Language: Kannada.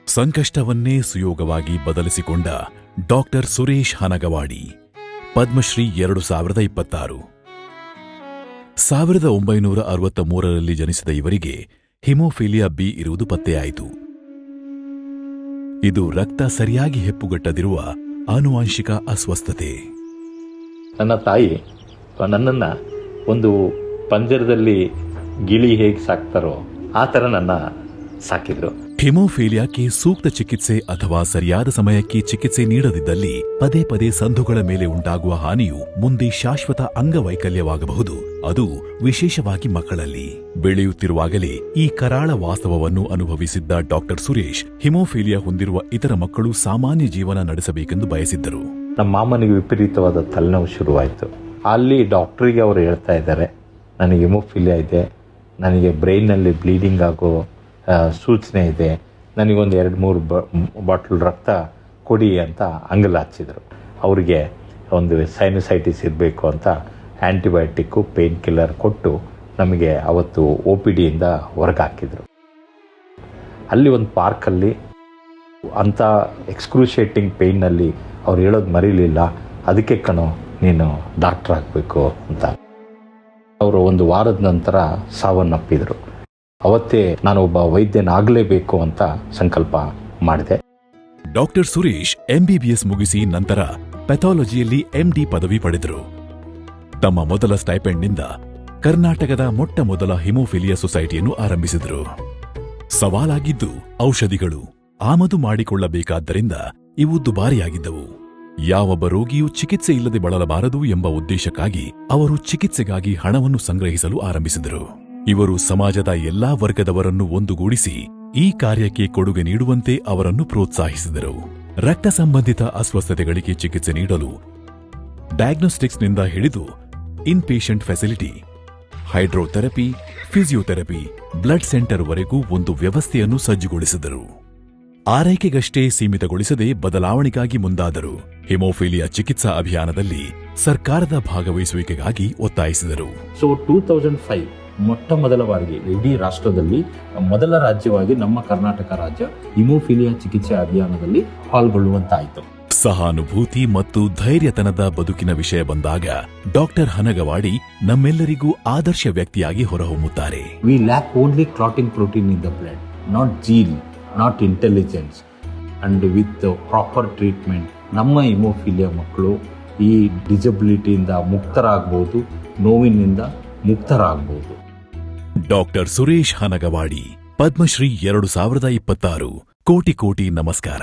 ಸಂಕಷ್ಟವನ್ನೇ ಸುಯೋಗವಾಗಿ ಬದಲಿಸಿಕೊಂಡ ಡಾಕ್ಟರ್ ಸುರೇಶ್ ಹನಗವಾಡಿ ಪದ್ಮಶ್ರೀ 2026. 1963ರಲ್ಲಿ ಜನಿಸಿದ ಇವರಿಗೆ ಹಿಮೋಫಿಲಿಯಾ ಬಿ ಇರುವುದು ಪತ್ತೆಯಾಯಿತು. ಇದು ರಕ್ತ ಸರಿಯಾಗಿ ಹೆಪ್ಪುಗಟ್ಟದಿರುವ ಆನುವಂಶಿಕ ಅಸ್ವಸ್ಥತೆ. ನನ್ನ ತಾಯಿ ನನ್ನನ್ನು ಒಂದು ಪಂಜರದಲ್ಲಿ ಗಿಳಿ ಹೇಗೆ ಸಾಕ್ತಾರೋ ಆ ಥರ ನನ್ನ ಸಾಕಿದ್ರು. ಹಿಮೋಫಿಲಿಯಾಕ್ಕೆ ಸೂಕ್ತ ಚಿಕಿತ್ಸೆ ಅಥವಾ ಸರಿಯಾದ ಸಮಯಕ್ಕೆ ಚಿಕಿತ್ಸೆ ನೀಡದಿದ್ದಲ್ಲಿ ಪದೇ ಪದೇ ಸಂದುಗಳ ಮೇಲೆ ಉಂಟಾಗುವ ಹಾನಿಯು ಮುಂದೆ ಶಾಶ್ವತ ಅಂಗವೈಕಲ್ಯವಾಗಬಹುದು. ಅದು ವಿಶೇಷವಾಗಿ ಮಕ್ಕಳಲ್ಲಿ. ಬೆಳೆಯುತ್ತಿರುವಾಗಲೇ ಈ ಕರಾಳ ವಾಸ್ತವವನ್ನು ಅನುಭವಿಸಿದ್ದ ಡಾಕ್ಟರ್ ಸುರೇಶ್ ಹಿಮೋಫಿಲಿಯಾ ಹೊಂದಿರುವ ಇತರ ಮಕ್ಕಳು ಸಾಮಾನ್ಯ ಜೀವನ ನಡೆಸಬೇಕೆಂದು ಬಯಸಿದ್ದರು. ನಮ್ಮ ಮಾಮನಿಗೆ ವಿಪರೀತವಾದ ತಲೆನೋವು ಶುರುವಾಯಿತು. ಅಲ್ಲಿ ಡಾಕ್ಟರಿಗೆ ಅವರು ಹೇಳ್ತಾ ಇದ್ದಾರೆ, ನನಗೆ ಹಿಮೋಫಿಲಿಯಾ ಇದೆ, ನನಗೆ ಬ್ರೈನ್ನಲ್ಲಿ ಬ್ಲೀಡಿಂಗ್ ಆಗೋ ಸೂಚನೆ ಇದೆ, ನನಗೊಂದು 2-3 ಬಾಟ್ಲ್ ರಕ್ತ ಕೊಡಿ ಅಂತ ಅಂಗಲ್ ಹಚ್ಚಿದ್ರು. ಅವರಿಗೆ ಒಂದು ಸೈನಸೈಟಿಸ್ ಇರಬೇಕು ಅಂತ ಆ್ಯಂಟಿಬಯೋಟಿಕ್ಕು ಪೇನ್ ಕಿಲ್ಲರ್ ಕೊಟ್ಟು ನಮಗೆ ಅವತ್ತು OPD ಯಿಂದ ಹೊರಗೆ ಹಾಕಿದರು. ಅಲ್ಲಿ ಒಂದು ಪಾರ್ಕಲ್ಲಿ ಅಂಥ ಎಕ್ಸ್ಕ್ರೂಷಿಯೇಟಿಂಗ್ ಪೇಯ್ನಲ್ಲಿ ಅವ್ರು ಹೇಳೋದು ಮರೀಲಿಲ್ಲ, ಅದಕ್ಕೆ ಕಣೋ ನೀನು ಡಾಕ್ಟರ್ ಆಗಬೇಕು ಅಂತ. ಅವರು ಒಂದು ವಾರದ ನಂತರ ಸಾವನ್ನಪ್ಪಿದರು. ಅವತ್ತೇ ನಾನು ಒಬ್ಬ ವೈದ್ಯನಾಗಲೇಬೇಕು ಅಂತ ಸಂಕಲ್ಪ ಮಾಡಿದೆ. ಡಾಕ್ಟರ್ ಸುರೇಶ್ MBBS ಮುಗಿಸಿ ನಂತರ ಪೆಥಾಲಜಿಯಲ್ಲಿ MD ಪದವಿ ಪಡೆದರು. ತಮ್ಮ ಮೊದಲ ಸ್ಟೈಪೆಂಡ್ನಿಂದ ಕರ್ನಾಟಕದ ಮೊಟ್ಟ ಮೊದಲ ಹಿಮೋಫಿಲಿಯಾ ಸೊಸೈಟಿಯನ್ನು ಆರಂಭಿಸಿದರು. ಸವಾಲಾಗಿದ್ದು ಔಷಧಿಗಳು ಆಮದು ಮಾಡಿಕೊಳ್ಳಬೇಕಾದ್ದರಿಂದ ಇವು ದುಬಾರಿಯಾಗಿದ್ದವು. ಯಾವೊಬ್ಬ ರೋಗಿಯೂ ಚಿಕಿತ್ಸೆ ಇಲ್ಲದೆ ಬಳಲಬಾರದು ಎಂಬ ಉದ್ದೇಶಕ್ಕಾಗಿ ಅವರು ಚಿಕಿತ್ಸೆಗಾಗಿ ಹಣವನ್ನು ಸಂಗ್ರಹಿಸಲು ಆರಂಭಿಸಿದರು. ಇವರು ಸಮಾಜದ ಎಲ್ಲಾ ವರ್ಗದವರನ್ನು ಒಂದುಗೂಡಿಸಿ ಈ ಕಾರ್ಯಕ್ಕೆ ಕೊಡುಗೆ ನೀಡುವಂತೆ ಅವರನ್ನು ಪ್ರೋತ್ಸಾಹಿಸಿದರು. ರಕ್ತ ಸಂಬಂಧಿತ ಅಸ್ವಸ್ಥತೆಗಳಿಗೆ ಚಿಕಿತ್ಸೆ ನೀಡಲು ಡಯಾಗ್ನೋಸ್ಟಿಕ್ಸ್ನಿಂದ ಹಿಡಿದು in patient facility, hydrotherapy, physiotherapy, blood ಸೆಂಟರ್ವರೆಗೂ ಒಂದು ವ್ಯವಸ್ಥೆಯನ್ನು ಸಜ್ಜುಗೊಳಿಸಿದರು. ಆರೈಕೆಗಷ್ಟೇ ಸೀಮಿತಗೊಳಿಸದೆ ಬದಲಾವಣೆಗಾಗಿ ಮುಂದಾದರು. ಹಿಮೋಫಿಲಿಯಾ ಚಿಕಿತ್ಸಾ ಅಭಿಯಾನದಲ್ಲಿ ಸರ್ಕಾರದ ಭಾಗವಹಿಸುವಿಕೆಗಾಗಿ ಒತ್ತಾಯಿಸಿದರು. 2005 ಮೊಟ್ಟ ಮೊದಲ ಬಾರಿಗೆ ಇಡೀ ರಾಷ್ಟ್ರದಲ್ಲಿ ಮೊದಲ ರಾಜ್ಯವಾಗಿ ನಮ್ಮ ಕರ್ನಾಟಕ ರಾಜ್ಯ ಹಿಮೋಫಿಲಿಯಾ ಚಿಕಿತ್ಸೆ ಅಭಿಯಾನದಲ್ಲಿ ಪಾಲ್ಗೊಳ್ಳುವಂತಾಯಿತು. ಸಹಾನುಭೂತಿ ಮತ್ತು ಧೈರ್ಯತನದ ಬದುಕಿನ ವಿಷಯ ಬಂದಾಗ ಡಾಕ್ಟರ್ ಹನಗವಾಡಿ ನಮ್ಮೆಲ್ಲರಿಗೂ ಆದರ್ಶ ವ್ಯಕ್ತಿಯಾಗಿ ಹೊರಹೊಮ್ಮುತ್ತಾರೆ. We lack only clotting protein in the blood, not gene, not intelligence. And with proper treatment ನಮ್ಮ ಹಿಮೋಫಿಲಿಯಾ ಮಕ್ಕಳು ಈ ಡಿಸಬಿಲಿಟಿಯಿಂದ ಮುಕ್ತರಾಗಬಹುದು, ನೋವಿನಿಂದ ಮುಕ್ತರಾಗಬಹುದು. ಡಾಕ್ಟರ್ ಸುರೇಶ್ ಹನಗವಾಡಿ ಪದ್ಮಶ್ರೀ 2026. ಕೋಟಿ ಕೋಟಿ ನಮಸ್ಕಾರ.